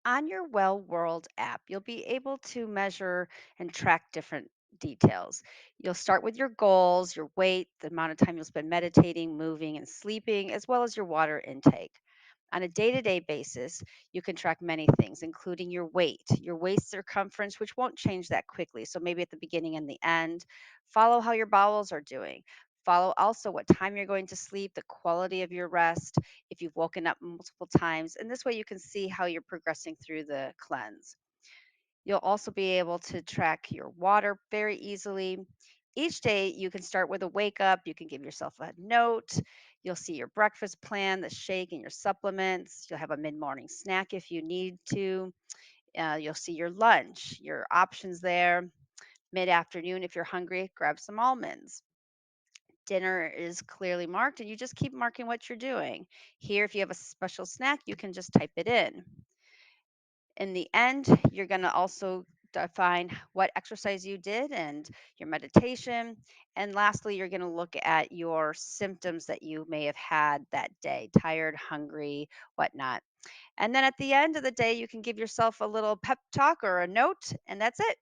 On your Well World app, you'll be able to measure and track different details. You'll start with your goals, your weight, the amount of time you'll spend meditating, moving, and sleeping, as well as your water intake. On a day to day basis, you can track many things, including your waist circumference, which won't change that quickly. So maybe at the beginning and the end, follow how your bowels are doing. Follow also what time you're going to sleep, the quality of your rest, if you've woken up multiple times. And this way you can see how you're progressing through the cleanse. You'll also be able to track your water very easily. Each day, you can start with a wake up. You can give yourself a note. You'll see your breakfast plan, the shake, and your supplements. You'll have a mid morning snack if you need to. You'll see your lunch, your options there. Mid afternoon, if you're hungry, grab some almonds. Dinner is clearly marked, and you just keep marking what you're doing. Here, if you have a special snack, you can just type it in. In the end, you're going to also define what exercise you did and your meditation. And lastly, you're going to look at your symptoms that you may have had that day: tired, hungry, whatnot. And then at the end of the day, you can give yourself a little pep talk or a note, and that's it.